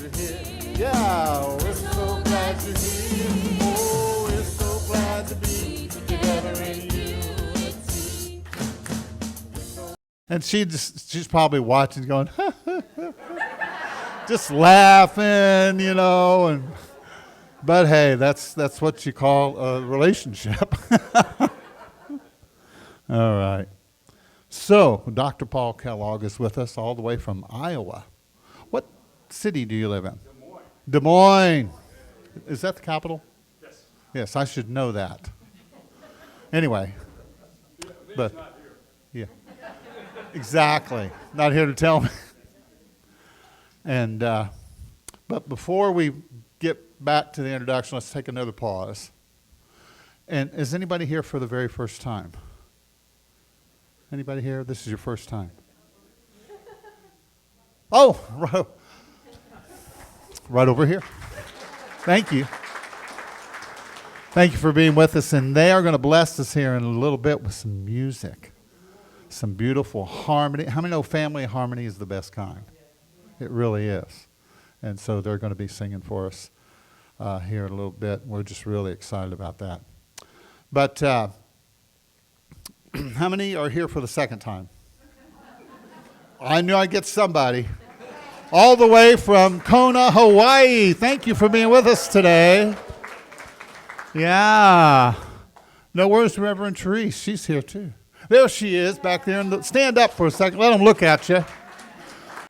you're here. Yeah, we're so glad you're here. Oh, we're so glad to be together in unity. And she's probably watching going, just laughing, but hey, that's what you call a relationship. All right. So, Dr. Paul Kellogg is with us all the way from Iowa. What city do you live in? Des Moines. Des Moines. Is that the capital? Yes. Yes, I should know that. Anyway. Yeah, but not here. Yeah. Exactly. Not here to tell me. And but before we get back to the introduction, let's take another pause. And is anybody here for the very first time? Anybody here? This is your first time. Oh, right over here. Thank you. Thank you for being with us. And they are going to bless us here in a little bit with some music, some beautiful harmony. How many know family harmony is the best kind? It really is. And so they're going to be singing for us here in a little bit. We're just really excited about that. But how many are here for the second time? I knew I'd get somebody. All the way from Kona, Hawaii. Thank you for being with us today. Yeah. No, where's Reverend Therese? She's here too. There she is back there. Stand up for a second. Let them look at you.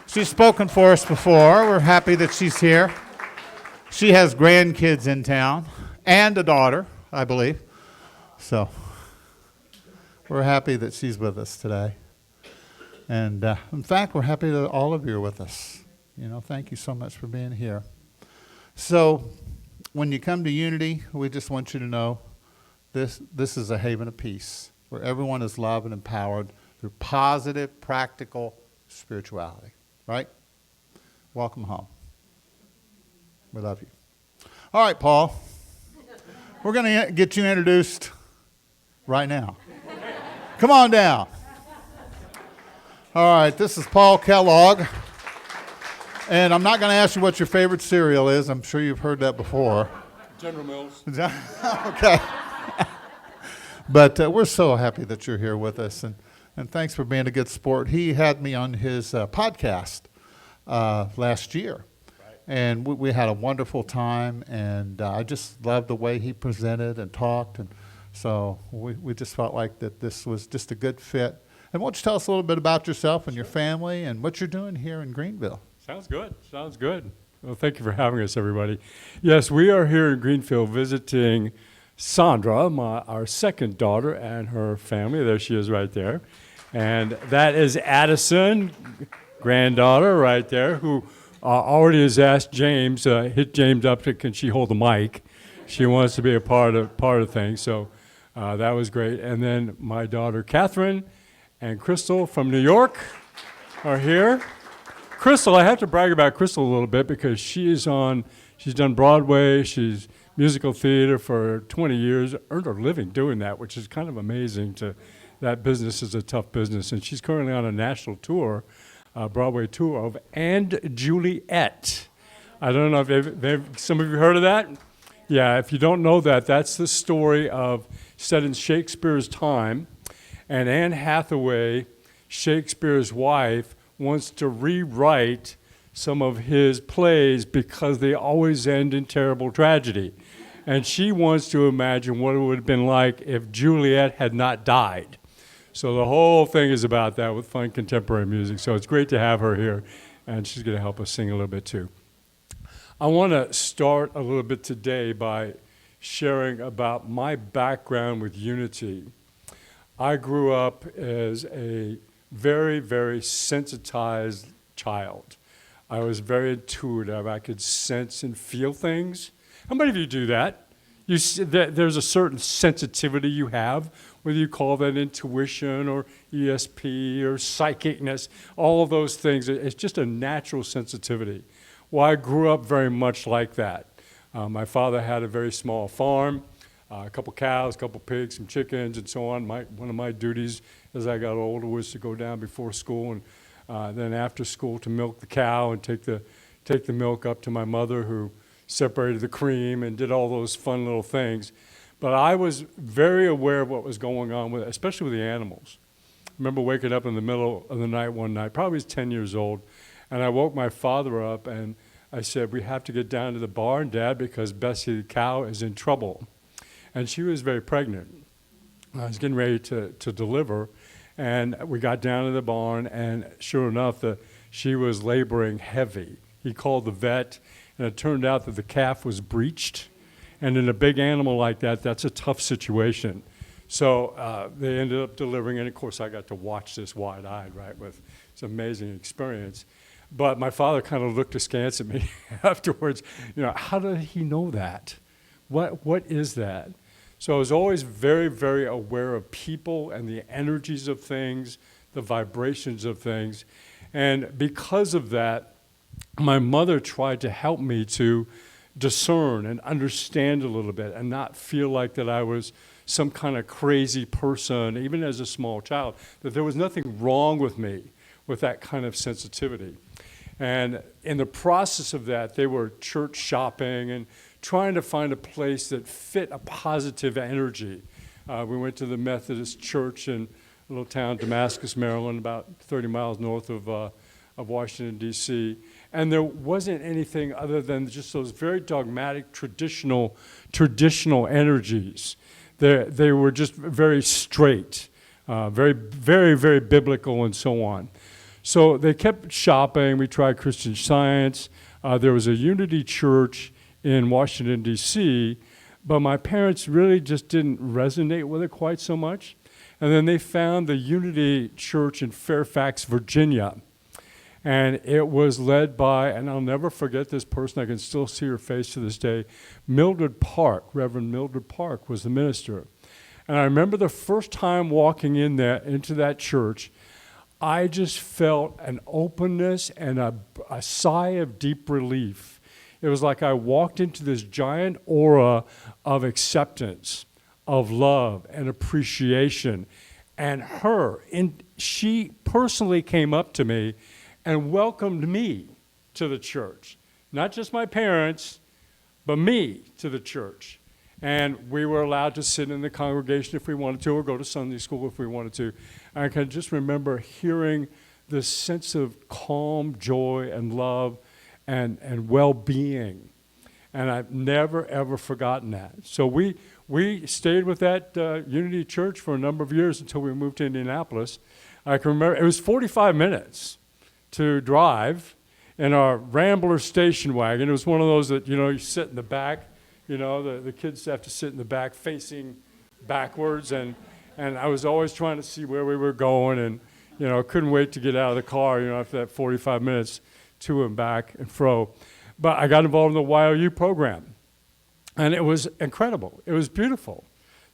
She's spoken for us before. We're happy that she's here. She has grandkids in town and a daughter, I believe. So we're happy that she's with us today. And in fact, we're happy that all of you are with us. Thank you so much for being here. So when you come to Unity, we just want you to know this is a haven of peace where everyone is loved and empowered through positive, practical spirituality. Right? Welcome home. We love you. All right, Paul. We're going to get you introduced right now. Come on down. All right, this is Paul Kellogg. And I'm not going to ask you what your favorite cereal is. I'm sure you've heard that before. General Mills. Okay. But we're so happy that you're here with us. And thanks for being a good sport. He had me on his podcast last year. Right. And we had a wonderful time. And I just loved the way he presented and talked. And so we just felt like that this was just a good fit. And why don't you tell us a little bit about yourself and your family and what you're doing here in Greenville? Sounds good. Sounds good. Well, thank you for having us, everybody. Yes, we are here in Greenville visiting Sandra, our second daughter, and her family. There she is right there. And that is Addison, granddaughter right there, who already has asked James, hit James up to, can she hold the mic? She wants to be a part of things. So that was great. And then my daughter, Catherine, and Crystal from New York are here. Crystal, I have to brag about Crystal a little bit because she's done Broadway, she's musical theater for 20 years, earned her living doing that, which is kind of amazing. That business is a tough business. And she's currently on a national tour, Broadway tour of And Juliet. I don't know if some of you heard of that? Yeah, if you don't know that, that's the story set in Shakespeare's time. And Anne Hathaway, Shakespeare's wife, wants to rewrite some of his plays because they always end in terrible tragedy. And she wants to imagine what it would have been like if Juliet had not died. So the whole thing is about that with fun contemporary music. So it's great to have her here, and she's going to help us sing a little bit too. I want to start a little bit today by sharing about my background with Unity. I grew up as a very, very sensitized child. I was very intuitive. I could sense and feel things. How many of you do that? You see that there's a certain sensitivity you have, whether you call that intuition or ESP or psychicness, all of those things. It's just a natural sensitivity. Well, I grew up very much like that. My father had a very small farm. A couple cows, a couple pigs, some chickens, and so on. One of my duties as I got older was to go down before school and then after school to milk the cow and take the take the milk up to my mother, who separated the cream and did all those fun little things. But I was very aware of what was going on, especially with the animals. I remember waking up in the middle of the night one night, probably was 10 years old, and I woke my father up, and I said, "We have to get down to the barn, Dad, because Bessie the cow is in trouble." And she was very pregnant. I was getting ready to deliver, and we got down to the barn, and sure enough, she was laboring heavy. He called the vet, and it turned out that the calf was breached. And in a big animal like that, that's a tough situation. So they ended up delivering, and of course I got to watch this wide-eyed, right, with this amazing experience. But my father kind of looked askance at me afterwards. How did he know that? What is that? So I was always very, very aware of people and the energies of things, the vibrations of things. And because of that, my mother tried to help me to discern and understand a little bit and not feel like that I was some kind of crazy person, even as a small child, that there was nothing wrong with me with that kind of sensitivity. And in the process of that, they were church shopping and trying to find a place that fit a positive energy. We went to the Methodist church in a little town, Damascus, Maryland, about 30 miles north of Washington, D.C., and there wasn't anything other than just those very dogmatic, traditional energies. They were just very straight, very, very, very biblical, and so on. So they kept shopping. We tried Christian Science. There was a Unity Church in Washington, D.C., but my parents really just didn't resonate with it quite so much. And then they found the Unity Church in Fairfax, Virginia. And it was led by, and I'll never forget this person, I can still see her face to this day, Mildred Park. Reverend Mildred Park was the minister. And I remember the first time walking into that church, I just felt an openness and a sigh of deep relief. It was like I walked into this giant aura of acceptance, of love and appreciation. And she personally came up to me and welcomed me to the church. Not just my parents, but me to the church. And we were allowed to sit in the congregation if we wanted to, or go to Sunday school if we wanted to. And I can just remember hearing this sense of calm, joy, and love, and well-being. And I've never, ever forgotten that. So we stayed with that Unity Church for a number of years until we moved to Indianapolis. I can remember, it was 45 minutes to drive in our Rambler station wagon. It was one of those that, you sit in the back, the kids have to sit in the back facing backwards, and I was always trying to see where we were going, and, couldn't wait to get out of the car, after that 45 minutes to and back and fro. But I got involved in the YOU program, and it was incredible. It was beautiful.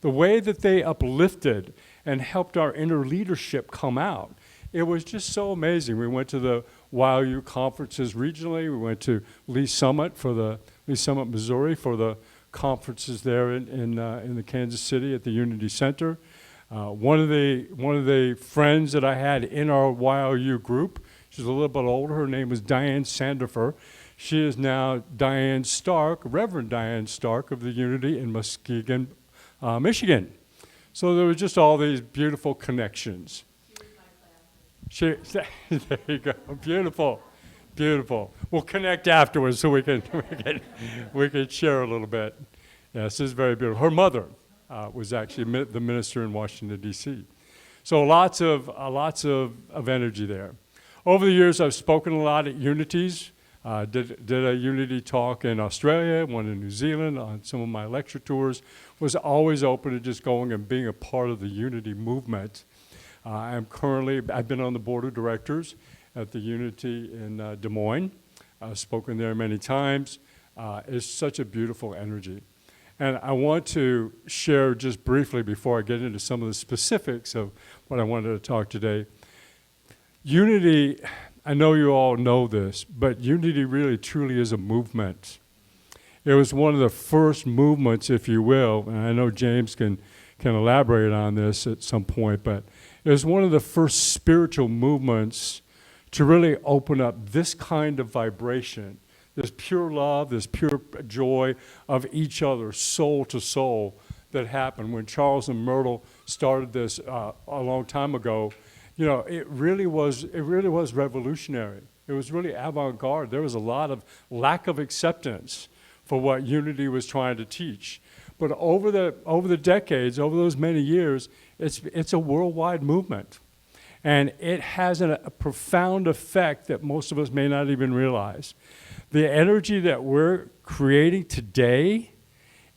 The way that they uplifted and helped our inner leadership come out, it was just so amazing. We went to the YOU conferences regionally. We went to Lee Summit, Missouri, for the conferences there in the Kansas City at the Unity Center. One of the friends that I had in our YOU group, she's a little bit older. Her name was Diane Sandifer. She is now Diane Stark, Reverend Diane Stark of the Unity in Muskegon, Michigan. So there was just all these beautiful connections. There you go. Beautiful, beautiful. We'll connect afterwards so we can share a little bit. Yes, this is very beautiful. Her mother was actually the minister in Washington, D.C. So lots of energy there. Over the years, I've spoken a lot at Unities. Did a Unity talk in Australia, one in New Zealand, on some of my lecture tours. Was always open to just going and being a part of the Unity movement. I've been on the board of directors at the Unity in Des Moines. I've spoken there many times. It's such a beautiful energy. And I want to share just briefly before I get into some of the specifics of what I wanted to talk today. Unity, I know you all know this, but Unity really truly is a movement. It was one of the first movements, if you will, and I know James can elaborate on this at some point, but it was one of the first spiritual movements to really open up this kind of vibration, this pure love, this pure joy of each other, soul to soul, that happened when Charles and Myrtle started this a long time ago. You know, it really was revolutionary. It was really avant-garde. There was a lot of lack of acceptance for what unity was trying to teach. But over the decades, over those many years, it's a worldwide movement. And it has a profound effect that most of us may not even realize. The energy that we're creating today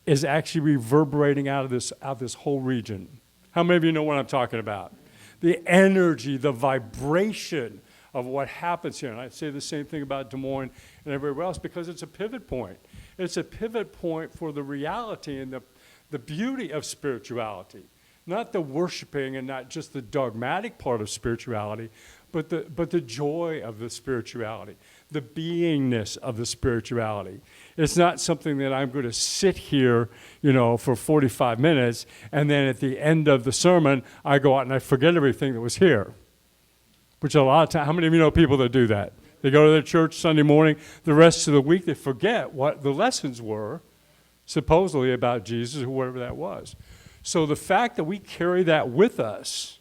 is actually reverberating out of this whole region. How many of you know what I'm talking about? The energy, the vibration of what happens here. And I say the same thing about Des Moines and everywhere else because it's a pivot point. It's a pivot point for the reality and the beauty of spirituality. Not the worshiping and not just the dogmatic part of spirituality, but the joy of the spirituality, the beingness of the spirituality. It's not something that I'm going to sit here, you know, for 45 minutes, and then at the end of the sermon, I go out and I forget everything that was here. Which a lot of times, how many of you know people that do that? They go to their church Sunday morning, the rest of the week they forget what the lessons were, supposedly about Jesus or whatever that was. So the fact that we carry that with us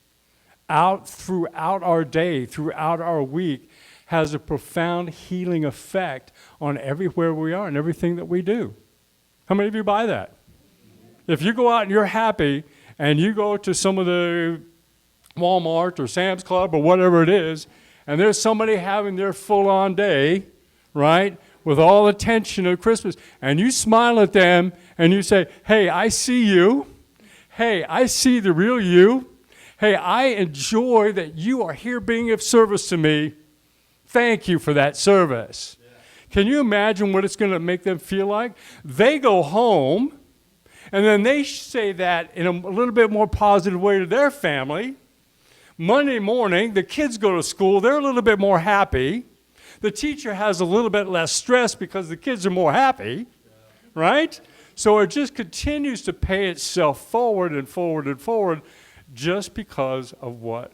out throughout our day, throughout our week, has a profound healing effect on everywhere we are and everything that we do. How many of you buy that? If you go out and you're happy and you go to some of the Walmart or Sam's Club or whatever it is, and there's somebody having their full-on day, right, with all the tension of Christmas, and you smile at them and you say, hey, I see you. Hey, I see the real you. Hey, I enjoy that you are here being of service to me. Thank you for that service. Yeah. Can you imagine what it's going to make them feel like? They go home, and then they say that in a little bit more positive way to their family. Monday morning, the kids go to school. They're a little bit more happy. The teacher has a little bit less stress because the kids are more happy, right? So it just continues to pay itself forward and forward and forward just because of what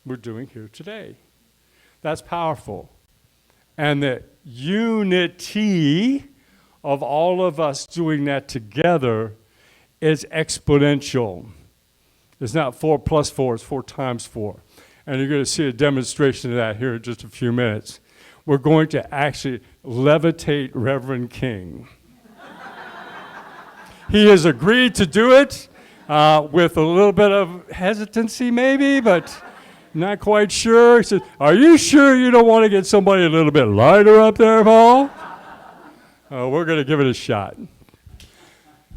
we're doing here today. That's powerful. And the unity of all of us doing that together is exponential. It's not 4 plus 4, it's 4 times 4. And you're going to see a demonstration of that here in just a few minutes. We're going to actually levitate Reverend King. He has agreed to do it with a little bit of hesitancy maybe, but not quite sure. He said, are you sure you don't want to get somebody a little bit lighter up there, Paul? We're going to give it a shot.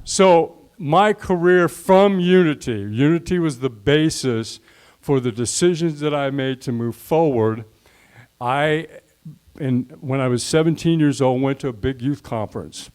So my career from Unity was the basis for the decisions that I made to move forward. When I was 17 years old, went to a big youth conference.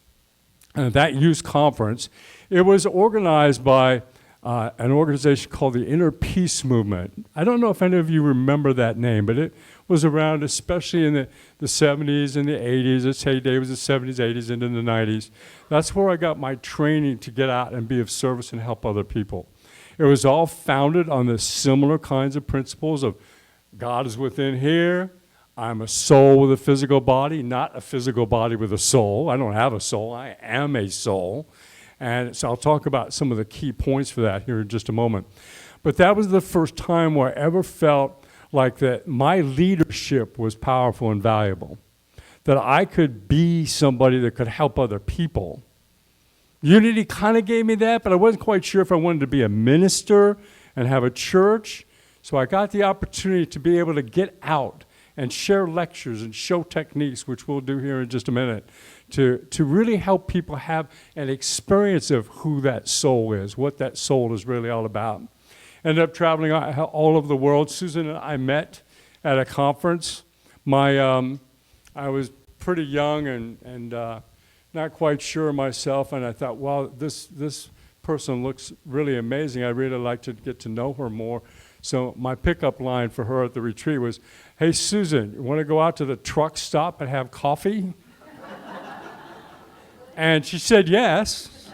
And at that youth conference, it was organized by an organization called the Inner Peace Movement. I don't know if any of you remember that name, but it was around especially in the 70s and the 80s. Its heyday was the 70s, 80s, and in the 90s. That's where I got my training to get out and be of service and help other people. It was all founded on the similar kinds of principles of God is within here. I'm a soul with a physical body, not a physical body with a soul. I don't have a soul. I am a soul. And so I'll talk about some of the key points for that here in just a moment. But that was the first time where I ever felt like that my leadership was powerful and valuable, that I could be somebody that could help other people. Unity kind of gave me that, but I wasn't quite sure if I wanted to be a minister and have a church. So I got the opportunity to be able to get out and share lectures and show techniques, which we'll do here in just a minute, to really help people have an experience of who that soul is, what that soul is really all about. Ended up traveling all over the world. Susan and I met at a conference. I was pretty young and not quite sure myself, and I thought, wow, this person looks really amazing. I'd really like to get to know her more. So my pickup line for her at the retreat was, hey, Susan, you want to go out to the truck stop and have coffee? And she said yes.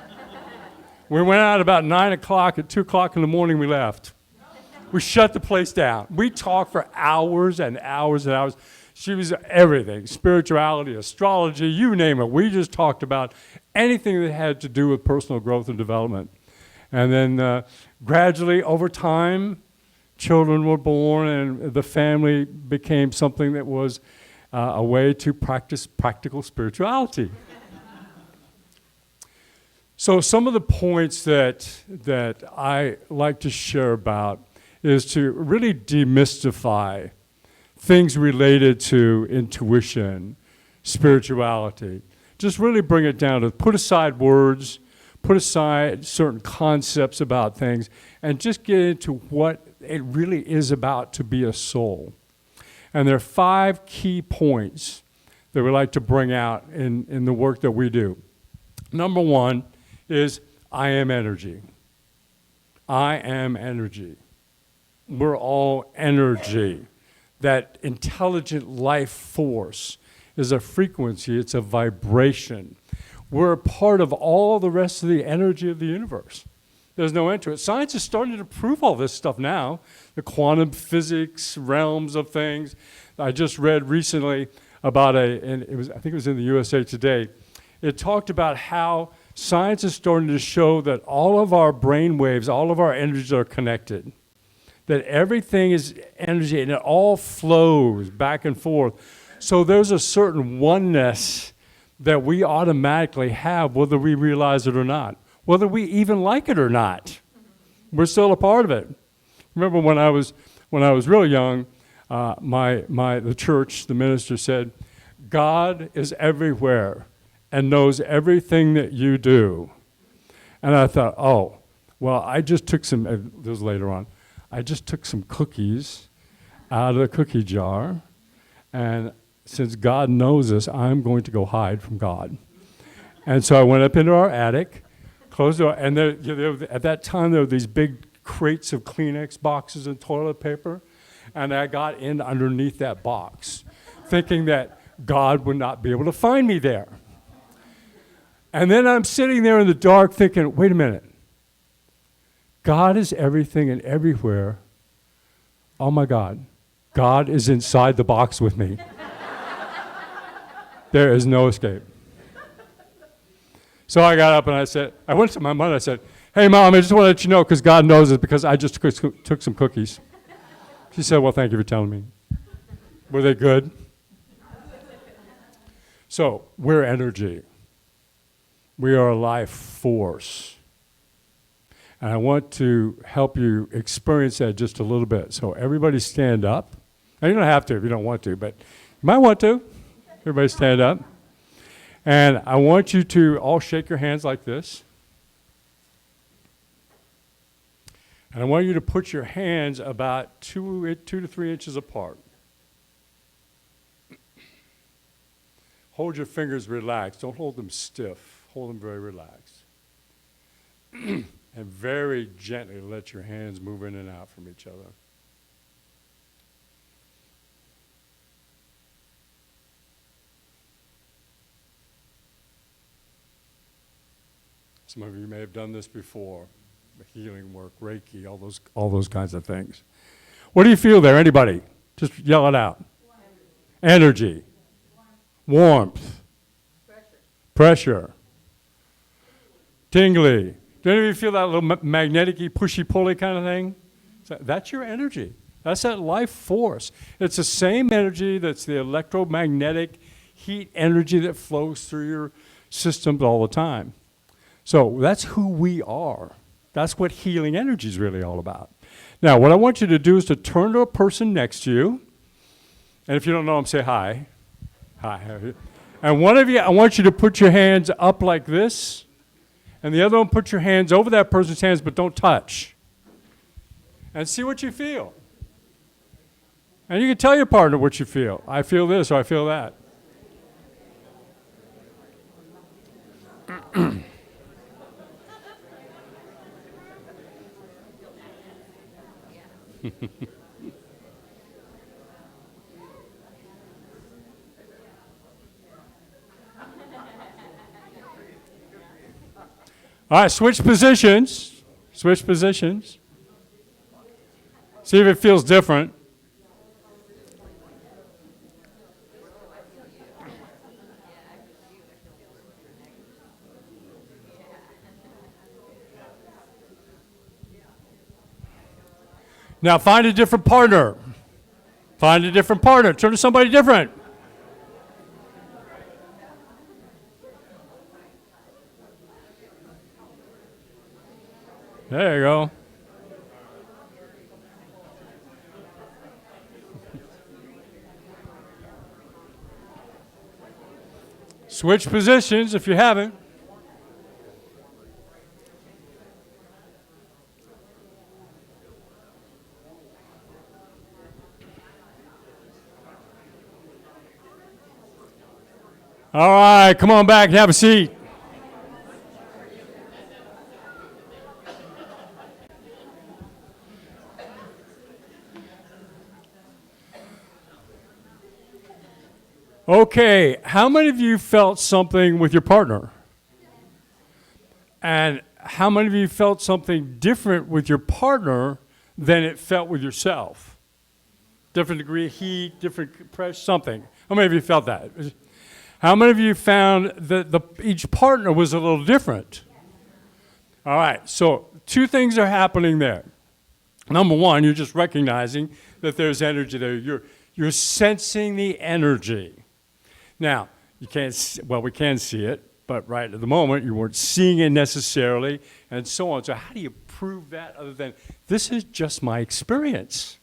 We went out about 9 o'clock. At 2 o'clock in the morning, we left. We shut the place down. We talked for hours and hours and hours. She was everything, spirituality, astrology, you name it. We just talked about anything that had to do with personal growth and development. And then gradually, over time, children were born, and the family became something that was a way to practice practical spirituality. So some of the points that I like to share about is to really demystify things related to intuition, spirituality. Just really bring it down to put aside words, put aside certain concepts about things, and just get into what it really is about to be a soul. And there are 5 key points that we like to bring out in the work that we do. Number 1 is I am energy. I am energy. We're all energy. That intelligent life force is a frequency, it's a vibration. We're a part of all the rest of the energy of the universe. There's no end to it. Science is starting to prove all this stuff now, the quantum physics realms of things. I just read recently about I think it was in the USA Today. It talked about how science is starting to show that all of our brain waves, all of our energies are connected. That everything is energy and it all flows back and forth. So there's a certain oneness that we automatically have whether we realize it or not, whether we even like it or not. We're still a part of it. Remember when I was real young, the church, the minister said, God is everywhere and knows everything that you do. And I thought, oh, well, I just took some, this was later on, I just took some cookies out of the cookie jar, and since God knows us, I'm going to go hide from God. And so I went up into our attic, closed the door, and at that time there were these big crates of Kleenex boxes and toilet paper, and I got in underneath that box, thinking that God would not be able to find me there. And then I'm sitting there in the dark thinking, wait a minute. God is everything and everywhere. Oh my God, God is inside the box with me. There is no escape. So I got up and I went to my mother, I said, hey Mom, I just want to let you know because God knows it because I just took some cookies. She said, well, thank you for telling me. Were they good? So we're energy. We are a life force. And I want to help you experience that just a little bit. So everybody stand up. Now you don't have to if you don't want to, but you might want to. Everybody stand up. And I want you to all shake your hands like this. And I want you to put your hands about 2 to 3 inches apart. Hold your fingers relaxed. Don't hold them stiff. Hold them very relaxed. And very gently let your hands move in and out from each other. Some of you may have done this before. Healing work, Reiki, all those kinds of things. What do you feel there? Anybody? Just yell it out. Energy. Warmth. Pressure. Tingly. Do any of you feel that little magnetic-y, pushy-pulley kind of thing? That's your energy. That's that life force. It's the same energy that's the electromagnetic heat energy that flows through your systems all the time. So that's who we are. That's what healing energy is really all about. Now, what I want you to do is to turn to a person next to you. And if you don't know them, say hi. Hi. And one of you, I want you to put your hands up like this. And the other one, put your hands over that person's hands, but don't touch. And see what you feel. And you can tell your partner what you feel. I feel this or I feel that. All right, switch positions. Switch positions. See if it feels different. Now find a different partner. Find a different partner. Turn to somebody different. There you go. Switch positions if you haven't. All right, come on back and have a seat. Okay, how many of you felt something with your partner? And how many of you felt something different with your partner than it felt with yourself? Different degree of heat, different pressure, something. How many of you felt that? How many of you found that each partner was a little different? All right, so two things are happening there. Number one, you're just recognizing that there's energy there. You're sensing the energy. Now, you can't, we can see it, but right at the moment, you weren't seeing it necessarily, and so on. So how do you prove that other than, this is just my experience?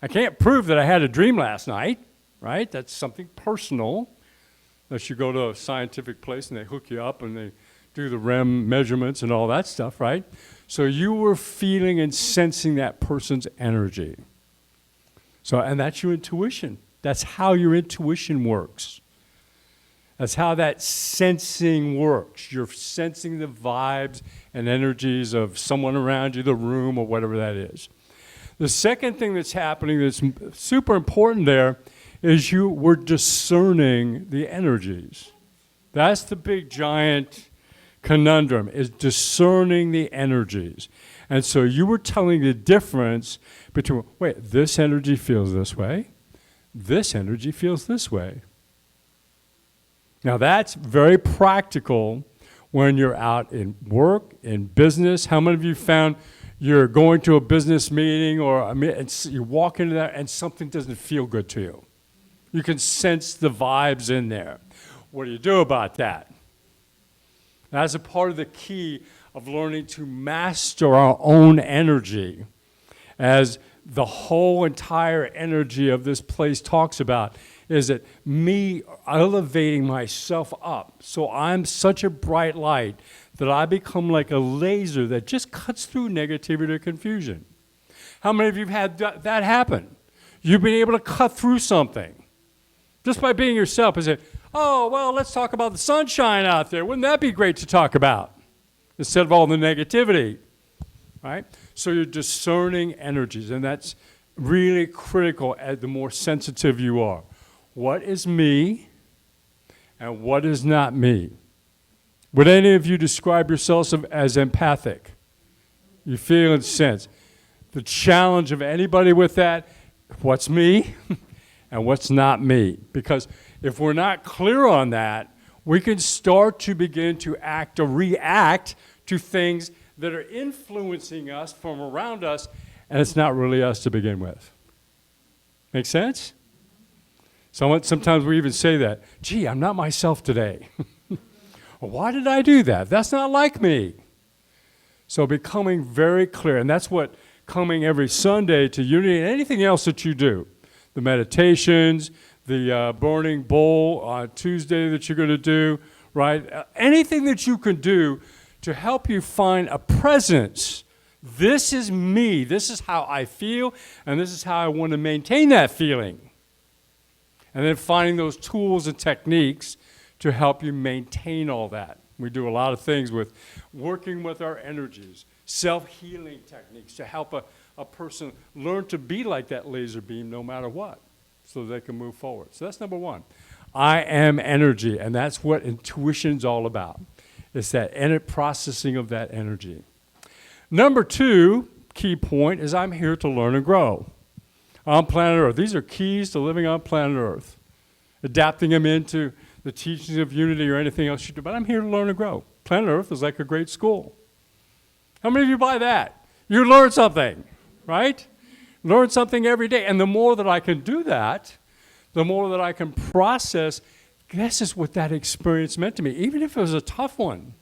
I can't prove that I had a dream last night, right? That's something personal. Unless you go to a scientific place and they hook you up and they do the REM measurements and all that stuff, right? So you were feeling and sensing that person's energy. So, and that's your intuition. That's how your intuition works. That's how that sensing works. You're sensing the vibes and energies of someone around you, the room, or whatever that is. The second thing that's happening that's super important there is you were discerning the energies. That's the big giant conundrum, is discerning the energies. And so you were telling the difference between, wait, this energy feels this way, this energy feels this way. Now that's very practical when you're out in work, in business. How many of you found you're going to a business meeting or you walk into that and something doesn't feel good to you? You can sense the vibes in there. What do you do about that? That's a part of the key of learning to master our own energy, as the whole entire energy of this place talks about, is that me elevating myself up. So I'm such a bright light that I become like a laser that just cuts through negativity or confusion. How many of you have had that happen? You've been able to cut through something just by being yourself and say, oh, well, let's talk about the sunshine out there. Wouldn't that be great to talk about? Instead of all the negativity, right? So you're discerning energies, and that's really critical as the more sensitive you are. What is me and what is not me? Would any of you describe yourselves as empathic? You feel and sense. The challenge of anybody with that, what's me and what's not me? Because if we're not clear on that, we can start to begin to act or react to things that are influencing us from around us, and it's not really us to begin with. Make sense? Sometimes we even say that, gee, I'm not myself today. Well, why did I do that? That's not like me. So becoming very clear, and that's what coming every Sunday to Unity and anything else that you do, the meditations, the burning bowl on Tuesday that you're going to do, right? Anything that you can do to help you find a presence. This is me. This is how I feel, and this is how I want to maintain that feeling. And then finding those tools and techniques to help you maintain all that. We do a lot of things with working with our energies, self-healing techniques to help a person learn to be like that laser beam no matter what, so they can move forward. So that's number one. I am energy, and that's what intuition's all about. It's that processing of that energy. Number two, key point is I'm here to learn and grow. On planet Earth. These are keys to living on planet Earth. Adapting them into the teachings of unity or anything else you do. But I'm here to learn and grow. Planet Earth is like a great school. How many of you buy that? You learn something, right? Learn something every day. And the more that I can do that, the more that I can process, this is what that experience meant to me. Even if it was a tough one,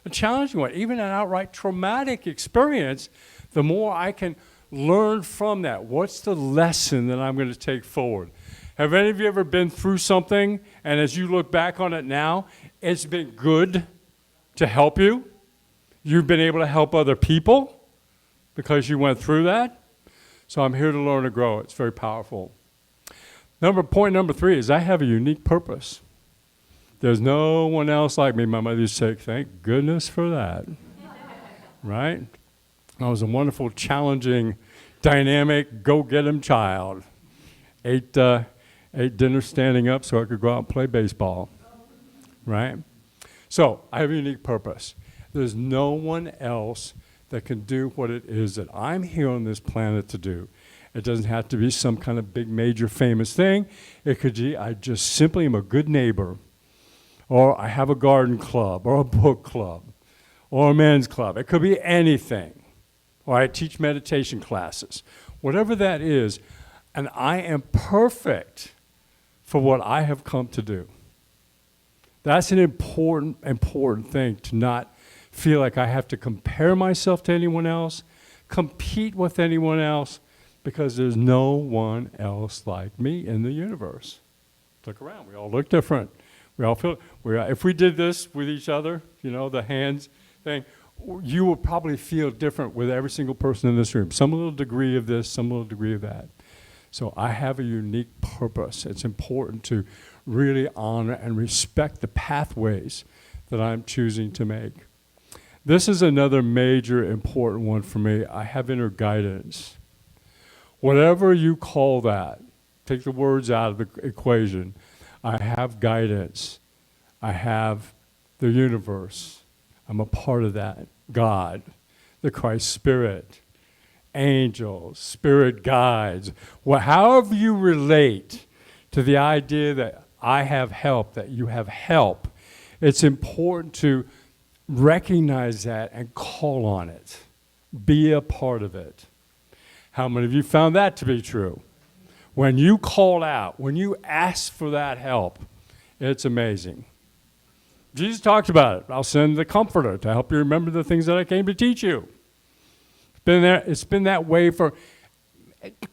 a challenging one, even an outright traumatic experience, the more I can learn from that. What's the lesson that I'm going to take forward? Have any of you ever been through something, and as you look back on it now, it's been good to help you? You've been able to help other people because you went through that? So I'm here to learn and grow. It's very powerful. Point number 3 is I have a unique purpose. There's no one else like me. My mother used to say, thank goodness for that. Right? I was a wonderful, challenging, dynamic, go-get-'em child. Ate dinner standing up so I could go out and play baseball. Right? So I have a unique purpose. There's no one else that can do what it is that I'm here on this planet to do. It doesn't have to be some kind of big, major, famous thing. It could be I just simply am a good neighbor, or I have a garden club, or a book club, or a men's club. It could be anything. Or I teach meditation classes. Whatever that is, and I am perfect for what I have come to do. That's an important thing, to not feel like I have to compare myself to anyone else, compete with anyone else, because there's no one else like me in the universe. Look around. We all look different. We all feel, if we did this with each other, the hands thing, you will probably feel different with every single person in this room. Some little degree of this, some little degree of that. So I have a unique purpose. It's important to really honor and respect the pathways that I'm choosing to make. This is another major important one for me. I have inner guidance. Whatever you call that, take the words out of the equation. I have guidance. I have the universe. I'm a part of that. God, the Christ Spirit, angels, spirit guides. However you relate to the idea that I have help, that you have help, it's important to recognize that and call on it. Be a part of it. How many of you found that to be true? When you call out, when you ask for that help, it's amazing. Jesus talked about it. I'll send the Comforter to help you remember the things that I came to teach you. It's been that way for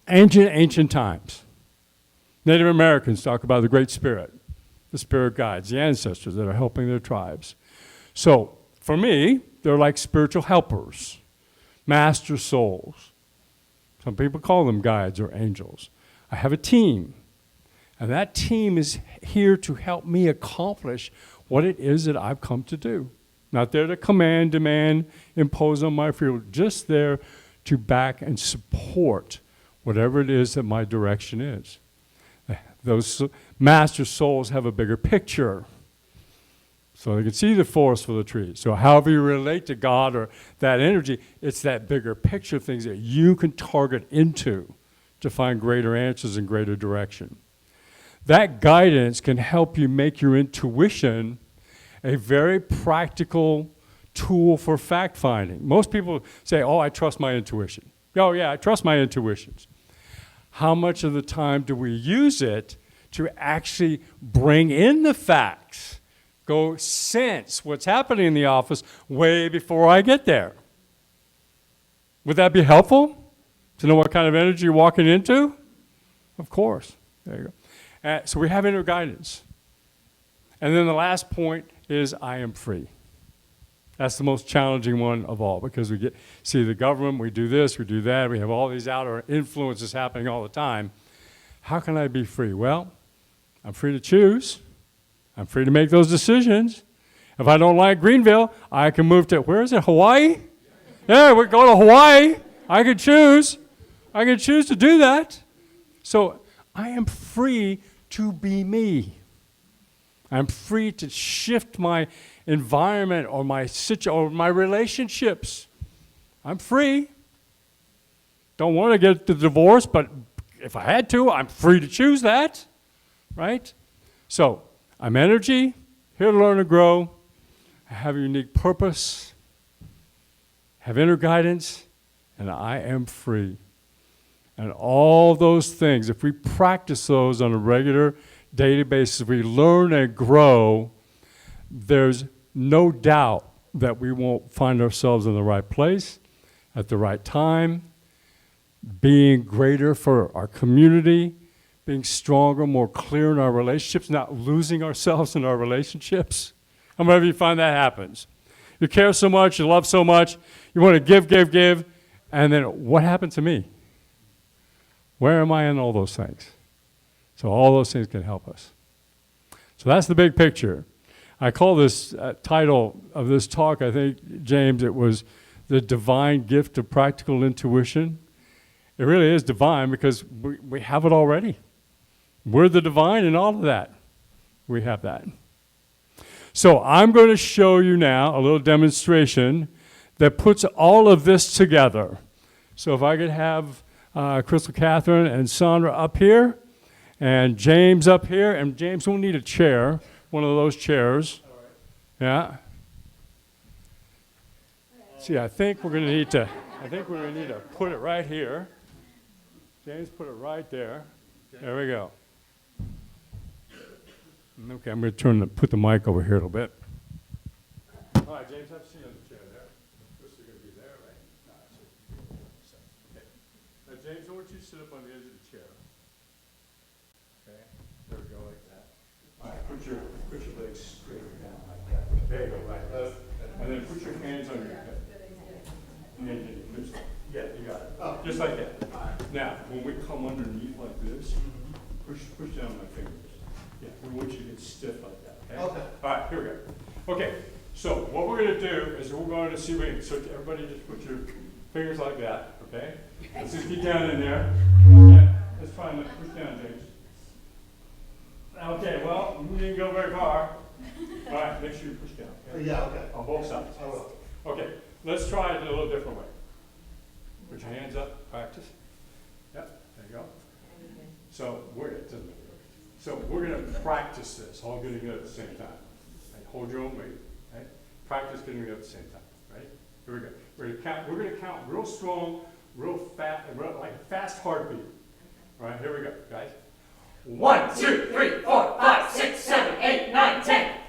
ancient times. Native Americans talk about the Great Spirit, the spirit guides, the ancestors that are helping their tribes. So, for me, they're like spiritual helpers, master souls. Some people call them guides or angels. I have a team, and that team is here to help me accomplish what it is that I've come to do. Not there to command, demand, impose on my free will, just there to back and support whatever it is that my direction is. Those master souls have a bigger picture, so they can see the forest for the trees. So however you relate to God or that energy, it's that bigger picture things that you can target into to find greater answers and greater direction. That guidance can help you make your intuition a very practical tool for fact-finding. Most people say, oh, I trust my intuition. Oh, yeah, I trust my intuitions. How much of the time do we use it to actually bring in the facts? Go sense what's happening in the office way before I get there. Would that be helpful to know what kind of energy you're walking into? Of course. There you go. So we have inner guidance. And then the last point is I am free. That's the most challenging one of all, because we see the government, we do this, we do that, we have all these outer influences happening all the time. How can I be free? Well, I'm free to choose. I'm free to make those decisions. If I don't like Greenville, I can move to, where is it, Hawaii? Yeah, we go to Hawaii. I can choose. I can choose to do that. So I am free to be me. I'm free to shift my environment or my relationships. I'm free. Don't want to get the divorce, but if I had to, I'm free to choose that, right? So I'm energy, here to learn and grow. I have a unique purpose, have inner guidance, and I am free. And all those things, if we practice those on a regular daily basis, if we learn and grow, there's no doubt that we won't find ourselves in the right place at the right time, being greater for our community, being stronger, more clear in our relationships, not losing ourselves in our relationships. How many of you find that happens? You care so much, you love so much, you want to give, and then what happened to me? Where am I in all those things? So all those things can help us. So that's the big picture. I call this title of this talk, I think, James, it was The Divine Gift of Practical Intuition. It really is divine because we have it already. We're the divine in all of that. We have that. So I'm going to show you now a little demonstration that puts all of this together. So if I could have Crystal Catherine and Sandra up here, and James up here, and James will need a chair, one of those chairs. All right. Yeah. See, I think we're going to need to put it right here. James, put it right there. Okay. There we go. Okay, I'm going to put the mic over here a little bit. All right, James, have a seat on the chair there. This is going to be there, right? No, okay. Now, James, I want you to sit up on the edge of the chair. Okay, there we go, like that. All right, put your legs straight down like that. There you go, right. And then put your hands on your head. Yeah, you got it. Oh. Just like that. Now, when we come underneath like this, push down my fingers. Yeah, we want you to get stiff like that. Okay? Okay. All right, here we go. Okay, so what we're going to do is we're going to see, so everybody just put your fingers like that, okay? Let's just get down in there. Yeah, that's fine. Let's push down, James. Okay, well, you didn't go very far. All right, make sure you push down. Okay? Yeah, okay. On both sides. I will. Okay, let's try it a little different way. Put your hands up, practice. Yep, there you go. So we're going to practice this, all getting it at the same time. Right? Hold your own weight. Right? Practice getting it at the same time. Right? Here we go. We're going to count real strong, real fast, like a fast heartbeat. All right, here we go, guys. 1, 2, 3, 4, 5, 6, 7, 8, 9, 10.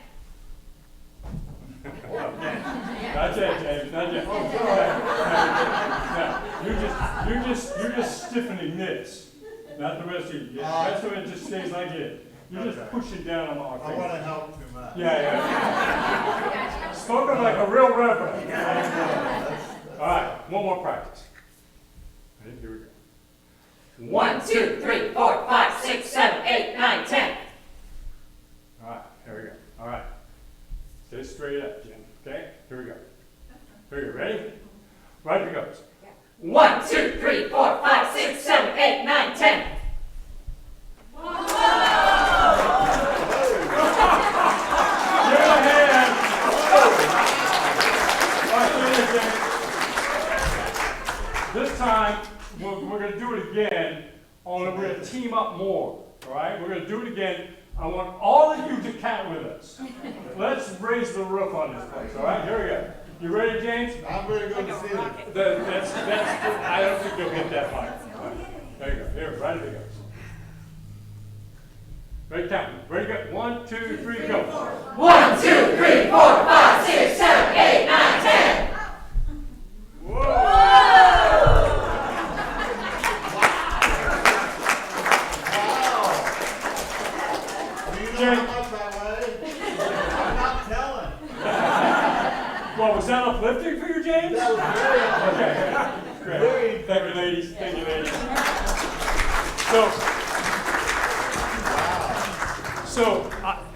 Not yet, James. Not yet. Now, you're just stiffening this, not the rest of you. The rest of it just stays like it. You're just pushing down on our fingers. I want to help too much. Yeah. Spoken like a real reverend. All right, one more practice. Ready? Here we go. 1, 2, 3, 4, 5, 6, 7, 8, 9, 10. All right, here we go. All right. Stay straight up, Jim. Okay? Here we go. Here we go. Ready? Right it goes. 1, 2, 3, 4, 5, 6, 7, 8, 9, 10. This time, we're going to do it again, only we're going to team up more. All right? We're going to do it again. I want all of you to count with us. Let's raise the roof on this place. All right? Here we go. You ready, James? I'm ready to go to see I don't think you'll hit that high. Right. There you go. Here, right as it goes. Ready, count. Ready, go. 1, 2, 3, go. 1, 2, 3, 4, 5, 6, 7, 8, 9, 10. Whoa! Well, was that uplifting for you, James? That was Okay, very great. Thank you, ladies. Thank you, ladies. So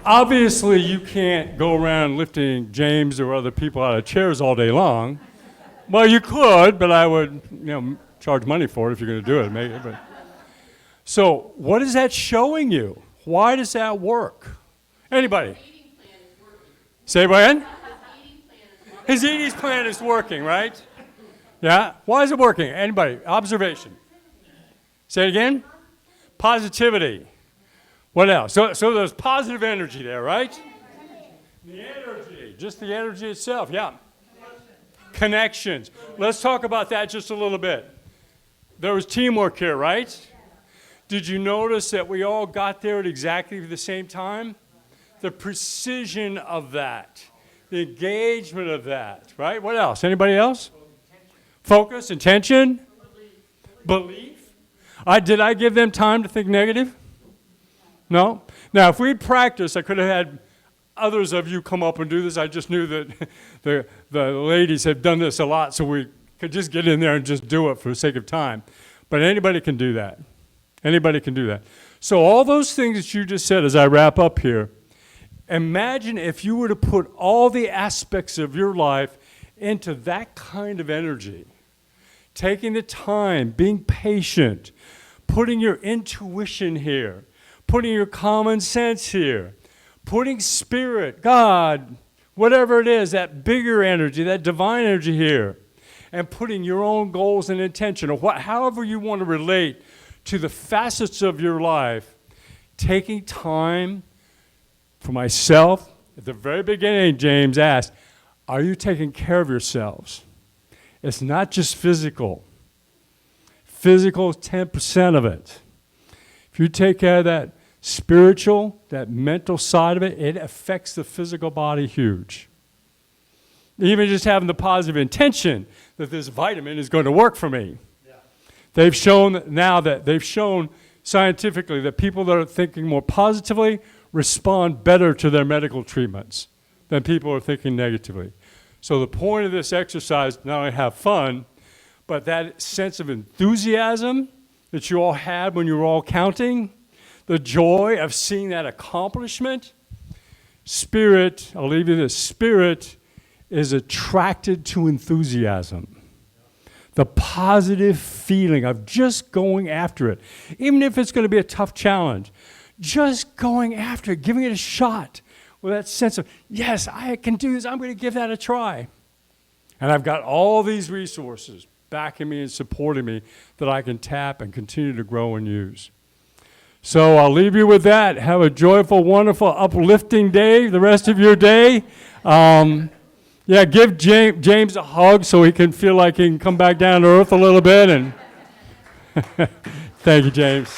obviously you can't go around lifting James or other people out of chairs all day long. Well, you could, but I would, charge money for it if you're going to do it. Maybe. But. So what is that showing you? Why does that work? Anybody? Say it again? His eating plan is working, right? Yeah? Why is it working? Anybody? Observation. Say it again. Positivity. What else? So there's positive energy there, right? The energy. Just the energy itself, yeah. Connections. Let's talk about that just a little bit. There was teamwork here, right? Did you notice that we all got there at exactly the same time? The precision of that. The engagement of that, right? What else? Anybody else? Focus, intention, belief. Did I give them time to think negative? No? Now, if we'd practiced, I could have had others of you come up and do this. I just knew that the ladies have done this a lot, so we could just get in there and just do it for the sake of time. But anybody can do that. Anybody can do that. So all those things that you just said as I wrap up here, imagine if you were to put all the aspects of your life into that kind of energy. Taking the time, being patient, putting your intuition here, putting your common sense here, putting spirit, God, whatever it is, that bigger energy, that divine energy here, and putting your own goals and intention, or however you want to relate to the facets of your life, taking time for myself. At the very beginning, James asked, are you taking care of yourselves? It's not just physical. Physical is 10% of it. If you take care of that spiritual, that mental side of it, it affects the physical body huge. Even just having the positive intention that this vitamin is going to work for me. Yeah. They've shown scientifically that people that are thinking more positively respond better to their medical treatments than people who are thinking negatively. So the point of this exercise, not only have fun, but that sense of enthusiasm that you all had when you were all counting, the joy of seeing that accomplishment. Spirit, I'll leave you this, spirit is attracted to enthusiasm. The positive feeling of just going after it, even if it's going to be a tough challenge, just going after it, giving it a shot with that sense of, yes, I can do this, I'm going to give that a try. And I've got all these resources backing me and supporting me that I can tap and continue to grow and use. So I'll leave you with that. Have a joyful, wonderful, uplifting day, the rest of your day. Give James a hug so he can feel like he can come back down to earth a little bit. And thank you, James.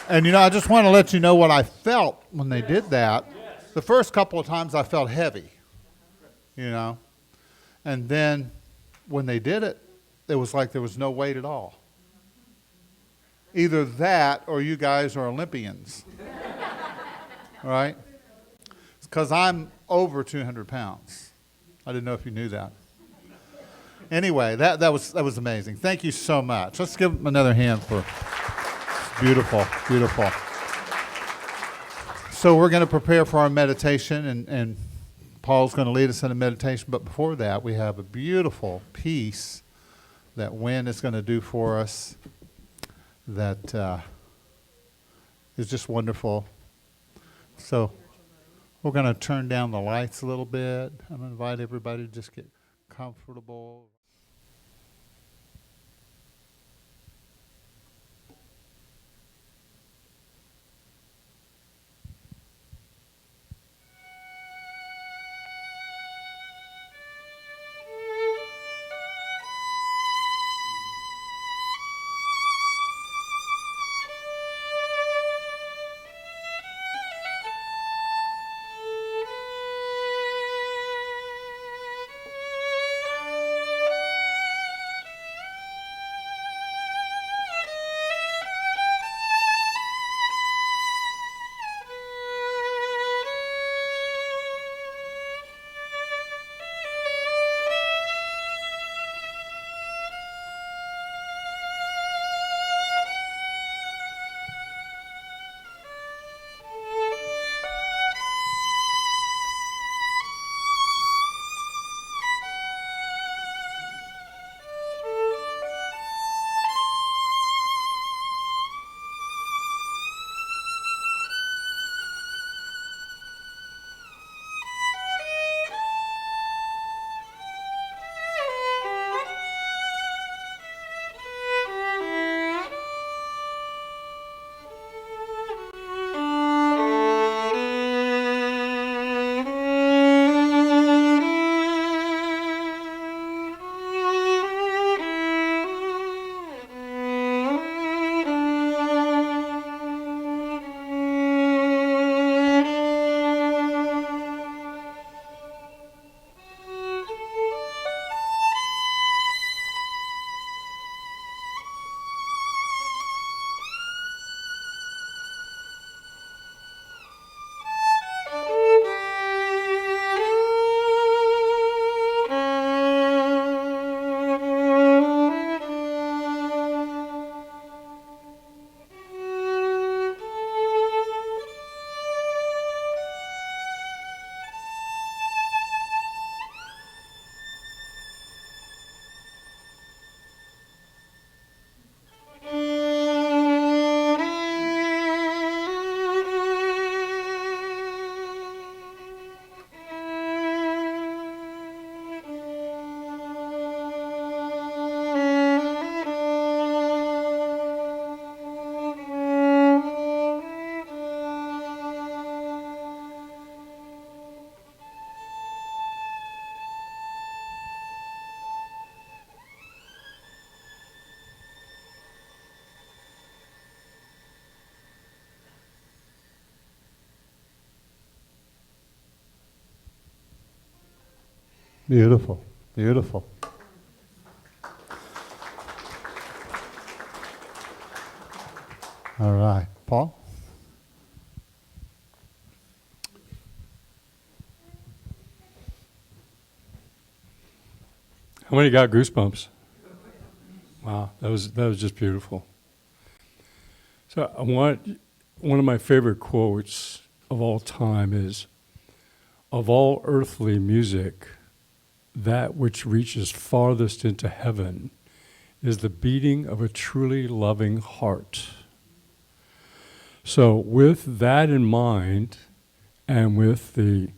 And, I just want to let you know what I felt when they did that. Yes. The first couple of times I felt heavy, And then when they did it, it was like there was no weight at all. Either that or you guys are Olympians. Right? Because I'm over 200 pounds. I didn't know if you knew that. Anyway, that was amazing. Thank you so much. Let's give them another hand for beautiful, beautiful. So we're going to prepare for our meditation, and Paul's going to lead us in a meditation. But before that, we have a beautiful piece that Wynn is going to do for us that is just wonderful. So we're going to turn down the lights a little bit. I'm going to invite everybody to just get comfortable. Beautiful, beautiful. All right, Paul? How many got goosebumps? Wow, that was just beautiful. So I want one of my favorite quotes of all time is, "Of all earthly music, that which reaches farthest into heaven is the beating of a truly loving heart." So with that in mind, and with the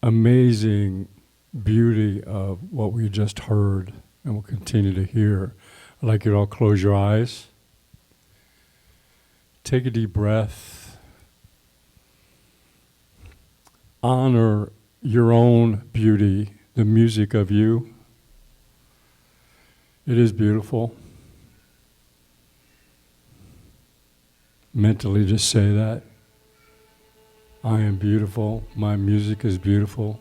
amazing beauty of what we just heard and will continue to hear, I'd like you to all close your eyes. Take a deep breath. Honor your own beauty, the music of you. It is beautiful. Mentally just say that. I am beautiful. My music is beautiful.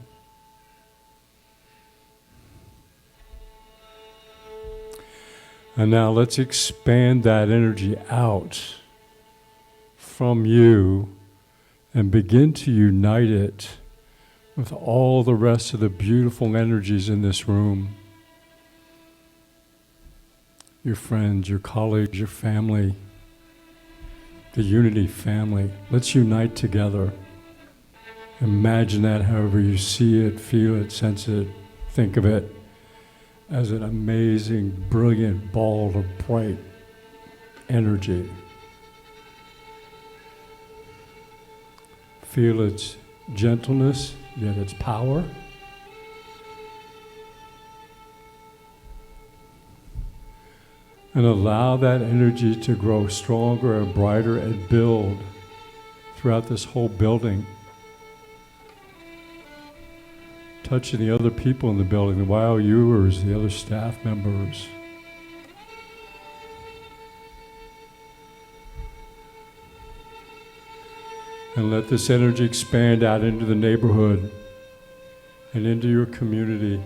And now let's expand that energy out from you and begin to unite it with all the rest of the beautiful energies in this room. Your friends, your colleagues, your family, the Unity family. Let's unite together. Imagine that however you see it, feel it, sense it, think of it as an amazing, brilliant ball of bright energy. Feel its gentleness, yet its power. And allow that energy to grow stronger and brighter and build throughout this whole building. Touching the other people in the building, the YOUers, the other staff members. And let this energy expand out into the neighborhood and into your community.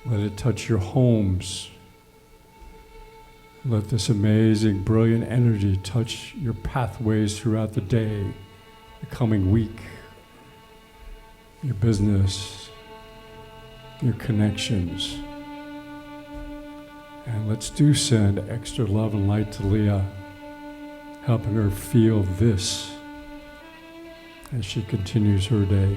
Let it touch your homes. Let this amazing, brilliant energy touch your pathways throughout the day, the coming week, your business, your connections. And let's do send extra love and light to Leah, helping her feel this as she continues her day.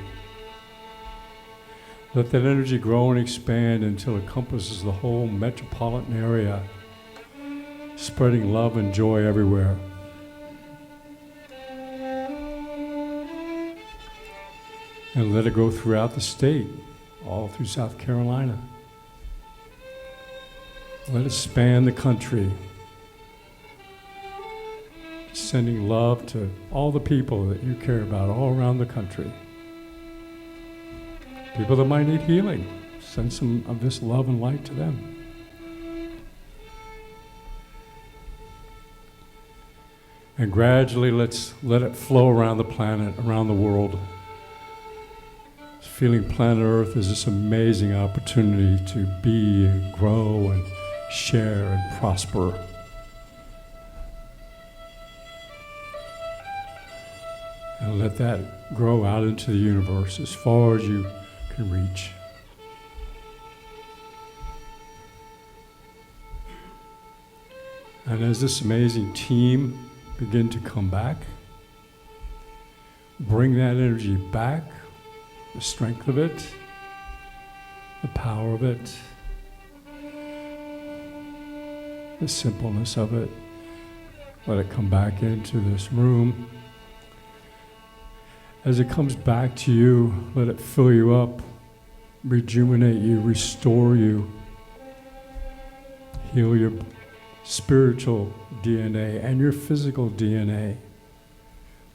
Let that energy grow and expand until it encompasses the whole metropolitan area, spreading love and joy everywhere. And let it go throughout the state, all through South Carolina. Let it span the country, sending love to all the people that you care about all around the country. People that might need healing, send some of this love and light to them. And gradually let's let it flow around the planet, around the world. Feeling planet Earth is this amazing opportunity to be and grow and share and prosper. And let that grow out into the universe as far as you can reach. And as this amazing team begin to come back, bring that energy back, the strength of it, the power of it, the simpleness of it. Let it come back into this room. As it comes back to you, let it fill you up, rejuvenate you, restore you, heal your spiritual DNA and your physical DNA.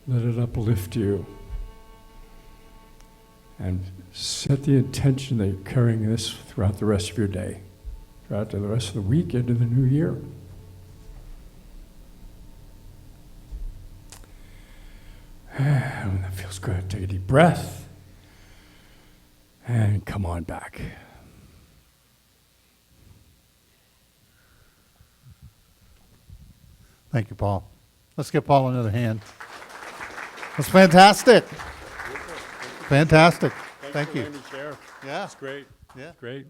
Let it uplift you. And set the intention that you're carrying this throughout the rest of your day, throughout the rest of the week into the new year. And that feels good. Take a deep breath. And come on back. Thank you, Paul. Let's give Paul another hand. That's fantastic. Fantastic. Thank you. Share. Yeah. It's great. Yeah. Great.